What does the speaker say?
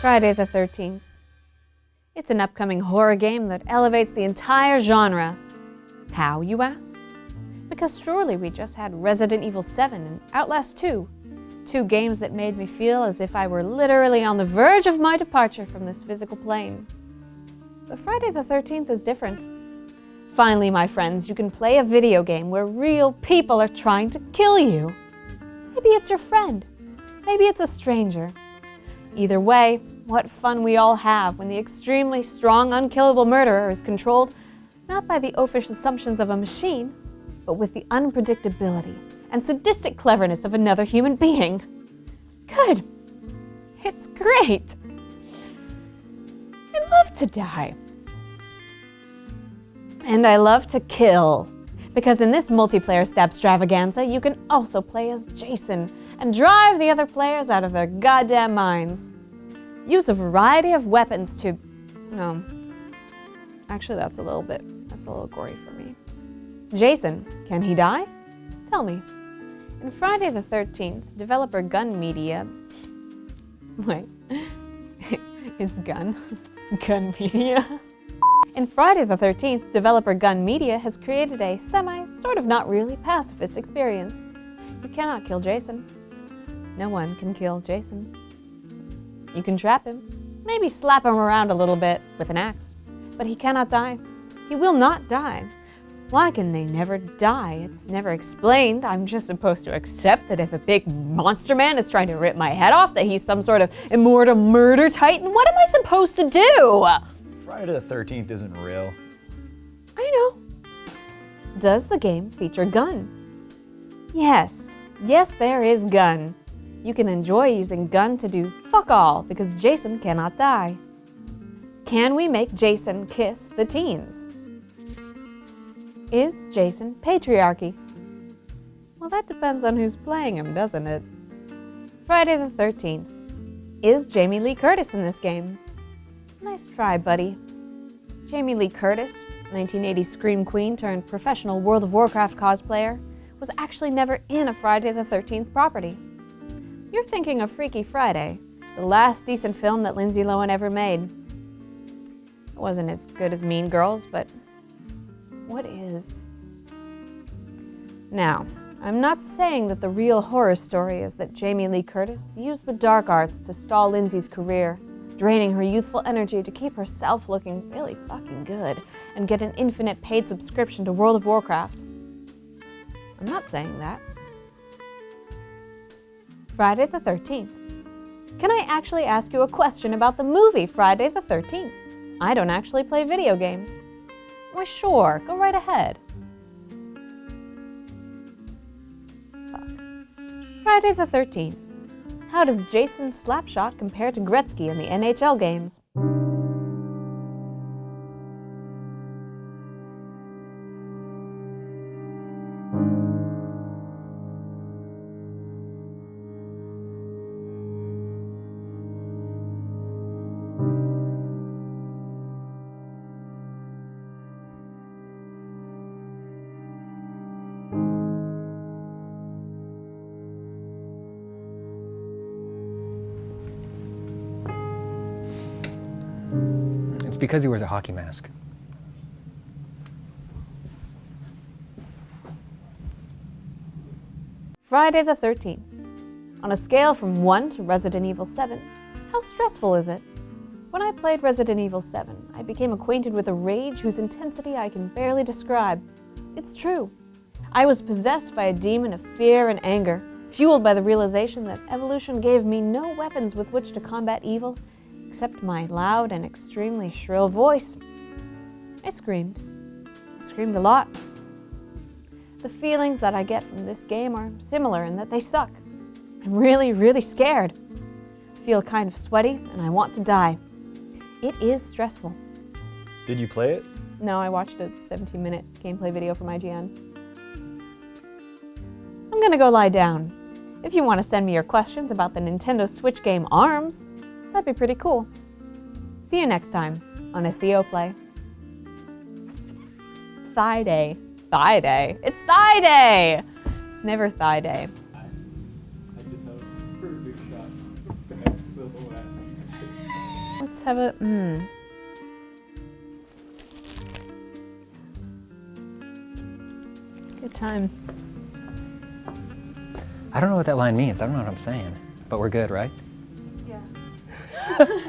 Friday the 13th. It's an upcoming horror game that elevates the entire genre. How, you ask? Because surely we just had Resident Evil 7 and Outlast 2. Two games that made me feel as if I were literally on the verge of my departure from this physical plane. But Friday the 13th is different. Finally, my friends, you can play a video game where real people are trying to kill you. Maybe it's your friend. Maybe it's a stranger. Either way, what fun we all have when the extremely strong, unkillable murderer is controlled not by the oafish assumptions of a machine, but with the unpredictability and sadistic cleverness of another human being. Good. It's great. I love to die. And I love to kill. Because in this multiplayer stabstravaganza, you can also play as Jason and drive the other players out of their goddamn minds. Use a variety of weapons to... No. Actually, that's a little gory for me. Jason, can he die? Tell me. In Friday the 13th, developer Gun Media... Wait. It's Gun Media? In Friday the 13th, developer Gun Media has created a sort of not really pacifist experience. You cannot kill Jason. No one can kill Jason. You can trap him, maybe slap him around a little bit with an axe, but he cannot die. He will not die. Why can they never die? It's never explained. I'm just supposed to accept that if a big monster man is trying to rip my head off, that he's some sort of immortal murder titan? What am I supposed to do? Friday the 13th isn't real. I know. Does the game feature gun? Yes. Yes, there is gun. You can enjoy using gun to do fuck all because Jason cannot die. Can we make Jason kiss the teens? Is Jason patriarchy? Well, that depends on who's playing him, doesn't it? Friday the 13th. Is Jamie Lee Curtis in this game? Nice try, buddy. Jamie Lee Curtis, 1980s Scream Queen turned professional World of Warcraft cosplayer, was actually never in a Friday the 13th property. You're thinking of Freaky Friday, the last decent film that Lindsay Lohan ever made. It wasn't as good as Mean Girls, but what is? Now, I'm not saying that the real horror story is that Jamie Lee Curtis used the dark arts to stall Lindsay's career, draining her youthful energy to keep herself looking really fucking good and get an infinite paid subscription to World of Warcraft. I'm not saying that. Friday the 13th. Can I actually ask you a question about the movie Friday the 13th? I don't actually play video games. Why, sure, go right ahead. Fuck. Friday the 13th. How does Jason's slapshot compare to Gretzky in the NHL games? It's because he wears a hockey mask. Friday the 13th. On a scale from 1 to Resident Evil 7, how stressful is it? When I played Resident Evil 7, I became acquainted with a rage whose intensity I can barely describe. It's true. I was possessed by a demon of fear and anger, fueled by the realization that evolution gave me no weapons with which to combat evil except my loud and extremely shrill voice. I screamed. I screamed a lot. The feelings that I get from this game are similar in that they suck. I'm really, really scared. I feel kind of sweaty and I want to die. It is stressful. Did you play it? No, I watched a 17-minute gameplay video from IGN. I'm gonna go lie down. If you want to send me your questions about the Nintendo Switch game ARMS, that'd be pretty cool. See you next time on SEO Play. Thigh Day. Thigh Day. It's Thigh Day! It's never Thigh Day. Nice. I did that. Let's have a Good time. I don't know what that line means. I don't know what I'm saying. But we're good, right? Yeah.